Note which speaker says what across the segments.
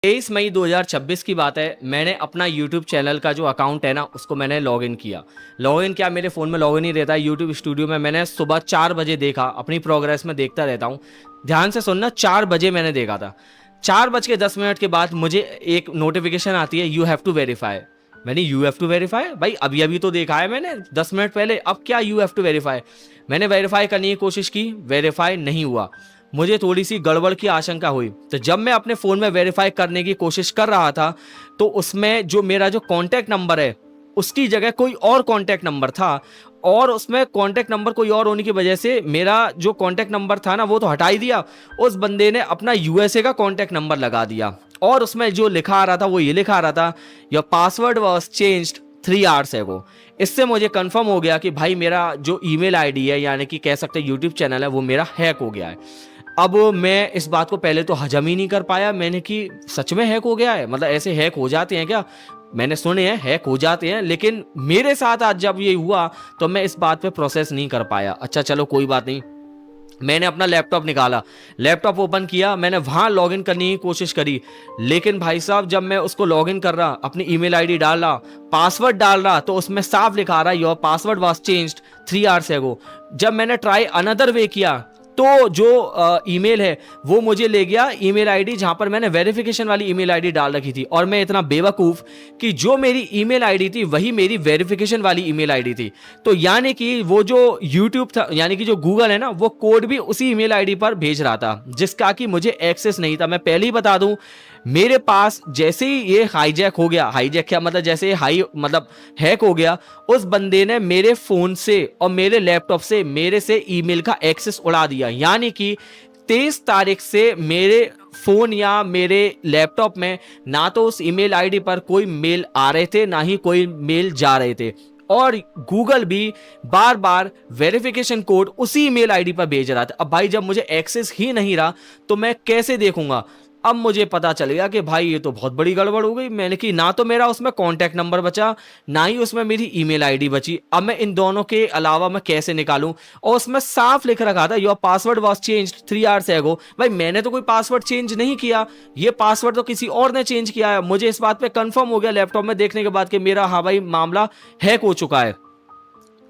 Speaker 1: 23 मई 2026 की बात है। मैंने अपना यूट्यूब चैनल का जो अकाउंट है ना, उसको मैंने लॉगिन किया। मेरे फ़ोन में लॉगिन ही रहता है यूट्यूब स्टूडियो में। मैंने सुबह 4 बजे देखा, अपनी प्रोग्रेस में देखता रहता हूँ। ध्यान से सुनना, 4 बजे मैंने देखा था। 4:10 के बाद मुझे एक नोटिफिकेशन आती है, यू हैव टू वेरीफाई। मैंने यू हैव टू वेरीफाई, भाई अभी अभी तो देखा है मैंने 10 मिनट पहले, अब क्या यू हैव टू वेरीफाई। मैंने वेरीफाई करने की कोशिश की, वेरीफाई नहीं हुआ। मुझे थोड़ी सी गड़बड़ की आशंका हुई, तो जब मैं अपने फ़ोन में वेरीफाई करने की कोशिश कर रहा था, तो उसमें जो मेरा जो कॉन्टैक्ट नंबर है, उसकी जगह कोई और कॉन्टैक्ट नंबर था। और उसमें कॉन्टैक्ट नंबर कोई और होने की वजह से मेरा जो कॉन्टैक्ट नंबर था ना, वो तो हटा ही दिया। उस बंदे ने अपना यूएसए का कॉन्टैक्ट नंबर लगा दिया, और उसमें जो लिखा आ रहा था वो ये लिखा आ रहा था, your password was changed 3 hours एगो। इससे मुझे कंफर्म हो गया कि भाई मेरा जो ईमेल आईडी है, यानी कि कह सकते हैं यूट्यूब चैनल है, वो मेरा हैक हो गया है। अब मैं इस बात को पहले तो हजम ही नहीं कर पाया। मैंने कि सच में हैक हो गया है, मतलब ऐसे हैक हो जाते हैं क्या? मैंने सुने हैं हैक हो जाते हैं, लेकिन मेरे साथ आज जब ये हुआ तो मैं इस बात पे प्रोसेस नहीं कर पाया। अच्छा चलो कोई बात नहीं, मैंने अपना लैपटॉप निकाला, लैपटॉप ओपन किया, मैंने वहां लॉगिन करने की कोशिश करी। लेकिन भाई साहब, जब मैं उसको लॉगिन कर रहा, अपनी ईमेल आईडी डाल रहा, पासवर्ड डाल रहा, तो उसमें साफ लिखा रहा, your password was changed 3 hours एगो। जब मैंने ट्राई अनदर वे किया, तो जो ईमेल है वो मुझे ले गया ईमेल आईडी जहां पर मैंने वेरिफिकेशन वाली ईमेल आईडी डाल रखी थी। और मैं इतना बेवकूफ कि जो मेरी ईमेल आईडी थी वही मेरी वेरिफिकेशन वाली ईमेल आईडी थी। तो यानी कि वो जो यूट्यूब था, यानी कि जो गूगल है ना, वो कोड भी उसी ईमेल आईडी पर भेज रहा था, जिसका कि मुझे एक्सेस नहीं था। मैं पहले ही बता दूं, मेरे पास जैसे ही ये हाईजैक हो गया, हाईजैक क्या मतलब, जैसे हैक हो गया, उस बंदे ने मेरे फोन से और मेरे लैपटॉप से मेरे से ईमेल का एक्सेस उड़ा दिया। यानी कि 23 तारीख से मेरे फोन या मेरे लैपटॉप में ना तो उस ईमेल आईडी पर कोई मेल आ रहे थे, ना ही कोई मेल जा रहे थे। और गूगल भी बार बार वेरिफिकेशन कोड उसी ईमेल आईडी पर भेज रहा था। अब भाई जब मुझे एक्सेस ही नहीं रहा तो मैं कैसे देखूंगा? अब मुझे पता चल गया कि भाई ये तो बहुत बड़ी गड़बड़ हो गई। मैंने कि ना तो मेरा उसमें कॉन्टैक्ट नंबर बचा, ना ही उसमें मेरी ईमेल आईडी बची। अब मैं इन दोनों के अलावा मैं कैसे निकालूं? और उसमें साफ लिख रखा था, your password was changed 3 hours एगो। भाई मैंने तो कोई पासवर्ड चेंज नहीं किया, ये पासवर्ड तो किसी और ने चेंज किया है। मुझे इस बात पे कंफर्म हो गया लैपटॉप में देखने के बाद कि मेरा, हाँ भाई, मामला हैक हो चुका है।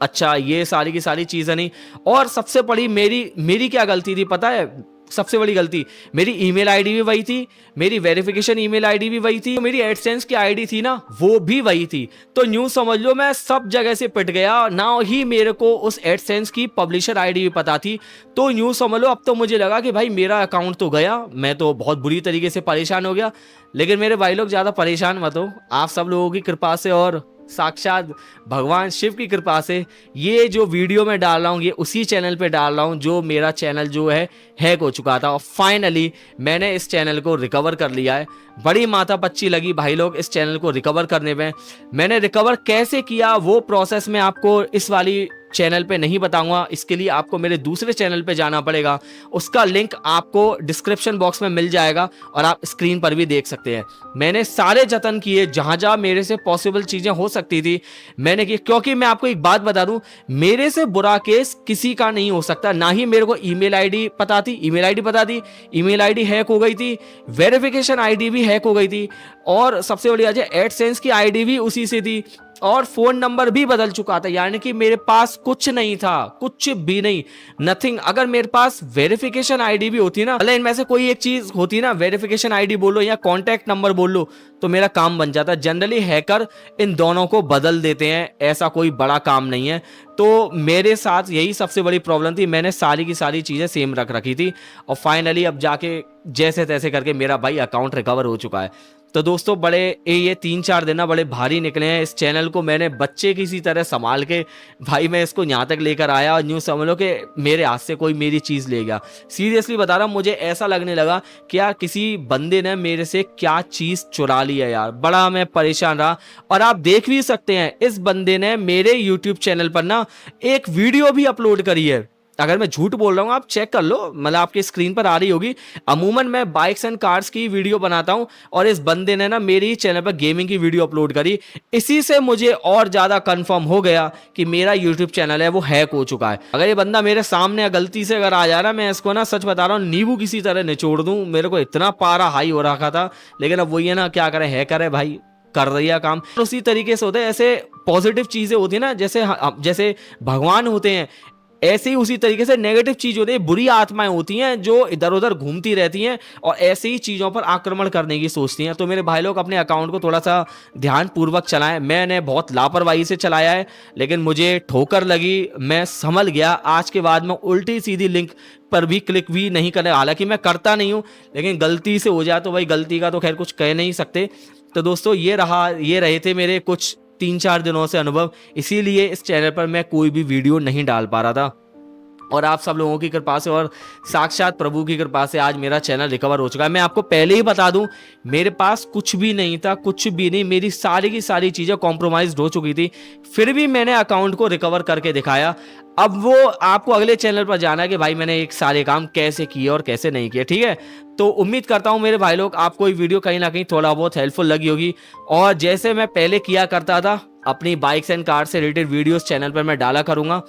Speaker 1: अच्छा, ये सारी की सारी चीजें नहीं, और सबसे बड़ी मेरी क्या गलती थी पता है? सबसे बड़ी गलती, मेरी ईमेल आईडी भी वही थी, मेरी वेरिफिकेशन ईमेल आईडी भी वही थी, मेरी एडसेंस की आईडी थी ना, वो भी वही थी। तो न्यू समझ लो मैं सब जगह से पिट गया। ना ही मेरे को उस एडसेंस की पब्लिशर आईडी भी पता थी। तो न्यू समझ लो, अब तो मुझे लगा कि भाई मेरा अकाउंट तो गया, मैं तो बहुत बुरी तरीके से परेशान हो गया। लेकिन मेरे भाई लोग, ज्यादा परेशान मत हो, आप सब लोगों की कृपा से और साक्षात भगवान शिव की कृपा से ये जो वीडियो मैं डाल रहा हूँ, ये उसी चैनल पे डाल रहा हूँ जो मेरा चैनल जो है हैक हो चुका था। और फाइनली मैंने इस चैनल को रिकवर कर लिया है। बड़ी माथापच्ची लगी भाई लोग इस चैनल को रिकवर करने में। मैंने रिकवर कैसे किया वो प्रोसेस मैं आपको इस वाली चैनल पे नहीं बताऊंगा। इसके लिए आपको मेरे दूसरे चैनल पे जाना पड़ेगा, उसका लिंक आपको डिस्क्रिप्शन बॉक्स में मिल जाएगा और आप स्क्रीन पर भी देख सकते हैं। मैंने सारे जतन किए, जहां जहां मेरे से पॉसिबल चीजें हो सकती थी मैंने की, क्योंकि मैं आपको एक बात बता दूं, मेरे से बुरा केस किसी का नहीं हो सकता। ना ही मेरे को ईमेल आईडी पता थी, ईमेल आईडी पता थी, ईमेल आईडी हैक हो गई थी, वेरिफिकेशन आईडी भी हैक हो गई थी, और सबसे बड़ी वजह एडसेंस की आईडी भी उसी से थी, और फोन नंबर भी बदल चुका था। यानी कि मेरे पास कुछ नहीं था, कुछ भी नहीं, नथिंग। अगर मेरे पास वेरिफिकेशन आईडी भी होती ना, मतलब इनमें से कोई एक चीज होती ना, वेरिफिकेशन आईडी बोलो या कॉन्टैक्ट नंबर बोल लो, तो मेरा काम बन जाता। जनरली हैकर इन दोनों को बदल देते हैं, ऐसा कोई बड़ा काम नहीं है। तो मेरे साथ यही सबसे बड़ी प्रॉब्लम थी, मैंने सारी की सारी चीजें सेम रख रखी थी, और फाइनली अब जाके जैसे तैसे करके मेरा भाई अकाउंट रिकवर हो चुका है। तो दोस्तों, बड़े ये 3-4 दिन ना बड़े भारी निकले हैं। इस चैनल को मैंने बच्चे की सी तरह संभाल के भाई मैं इसको यहाँ तक लेकर आया, और न्यू समझ लो कि मेरे हाथ से कोई मेरी चीज़ ले गया। सीरियसली बता रहा हूँ, मुझे ऐसा लगने लगा कि यार किसी बंदे ने मेरे से क्या चीज़ चुरा ली है यार। बड़ा मैं परेशान रहा, और आप देख भी सकते हैं इस बंदे ने मेरे यूट्यूब चैनल पर ना एक वीडियो भी अपलोड करी है। अगर मैं झूठ बोल रहा हूँ आप चेक कर लो, मतलब आपकी स्क्रीन पर आ रही होगी। अमूमन मैं बाइक्स एंड कार्स की वीडियो बनाता हूँ और इस बंदे ने ना मेरी चैनल पर गेमिंग की वीडियो अपलोड करी। इसी से मुझे और ज़्यादा कंफर्म हो गया कि मेरा यूट्यूब चैनल है वो हैक हो चुका है। अगर ये बंदा मेरे सामने गलती से अगर आ जा रहा, मैं इसको ना सच बता रहा हूँ नींबू किसी तरह निचोड़ दूँ। मेरे को इतना पारा हाई हो रखा था, लेकिन अब वही है ना, क्या करे, हैकर है भाई, कर रही है काम। तो उसी तरीके से होता है, ऐसे पॉजिटिव चीजें होती है ना, जैसे भगवान होते हैं, ऐसे ही उसी तरीके से नेगेटिव चीज होती है, बुरी आत्माएं होती हैं जो इधर उधर घूमती रहती हैं और ऐसे ही चीजों पर आक्रमण करने की सोचती हैं। तो मेरे भाई लोग अपने अकाउंट को थोड़ा सा ध्यान पूर्वक चलाएं। मैंने बहुत लापरवाही से चलाया है, लेकिन मुझे ठोकर लगी, मैं संभल गया। आज के बाद मैं उल्टी सीधी लिंक पर भी क्लिक भी नहीं करने, हालांकि मैं करता नहीं हूं, लेकिन गलती से हो जाए तो भाई गलती का तो खैर कुछ कह नहीं सकते। तो दोस्तों ये रहे थे मेरे कुछ 3-4 दिनों से अनुभव, इसीलिए इस चैनल पर मैं कोई भी वीडियो नहीं डाल पा रहा था। और आप सब लोगों की कृपा से और साक्षात प्रभु की कृपा से आज मेरा चैनल रिकवर हो चुका है। मैं आपको पहले ही बता दूं, मेरे पास कुछ भी नहीं था, कुछ भी नहीं, मेरी सारी की सारी चीजें कॉम्प्रोमाइज हो चुकी थी, फिर भी मैंने अकाउंट को रिकवर करके दिखाया। अब वो आपको अगले चैनल पर जाना है कि भाई मैंने एक सारे काम कैसे किए और कैसे नहीं किए, ठीक है। तो उम्मीद करता हूं मेरे भाई लोग आपको ये वीडियो कहीं ना कहीं थोड़ा बहुत हेल्पफुल लगी होगी। और जैसे मैं पहले किया करता था, अपनी बाइक्स एंड कार से रिलेटेड वीडियोस चैनल पर मैं डाला करूंगा,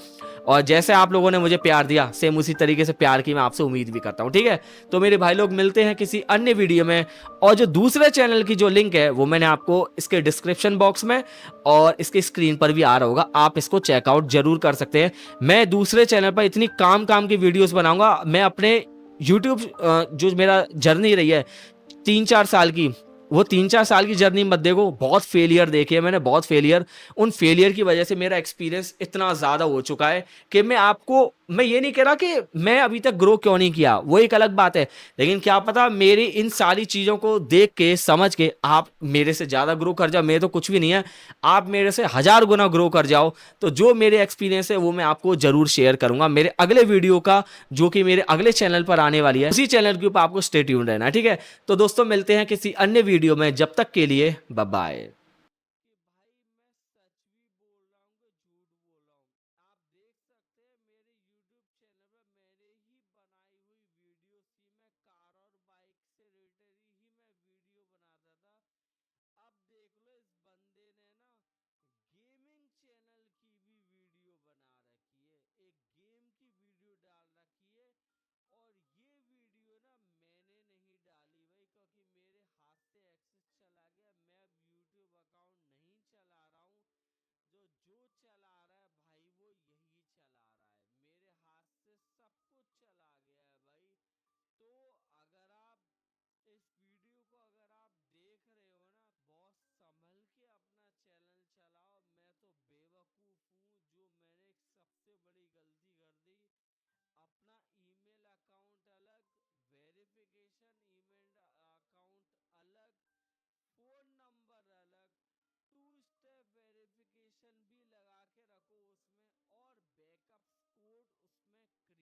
Speaker 1: और जैसे आप लोगों ने मुझे प्यार दिया सेम उसी तरीके से प्यार की मैं आपसे उम्मीद भी करता हूं, ठीक है। तो मेरे भाई लोग मिलते हैं किसी अन्य वीडियो में, और जो दूसरे चैनल की जो लिंक है वो मैंने आपको इसके डिस्क्रिप्शन बॉक्स में और इसके स्क्रीन पर भी आ रहा होगा, आप इसको चेकआउट जरूर कर सकते हैं। मैं दूसरे चैनल पर इतनी काम की वीडियोस बनाऊंगा। मैं अपने यूट्यूब जो मेरा जर्नी रही है 3-4 साल की, वो 3-4 साल की जर्नी मत देखो, बहुत फेलियर देखे हैं मैंने, बहुत फेलियर। उन फेलियर की वजह से मेरा एक्सपीरियंस इतना ज़्यादा हो चुका है कि मैं ये नहीं कह रहा कि मैं अभी तक ग्रो क्यों नहीं किया, वो एक अलग बात है, लेकिन क्या पता मेरी इन सारी चीज़ों को देख के समझ के आप मेरे से ज़्यादा ग्रो कर जाओ। मेरे तो कुछ भी नहीं है, आप मेरे से 1000 गुना ग्रो कर जाओ। तो जो मेरे एक्सपीरियंस है वो मैं आपको ज़रूर शेयर करूंगा मेरे अगले वीडियो का, जो कि मेरे अगले चैनल पर आने वाली है। उसी चैनल के ऊपर आपको स्टे ट्यून्ड रहना है, ठीक है। तो दोस्तों मिलते हैं किसी अन्य वीडियो में, जब तक के लिए बाय बाय।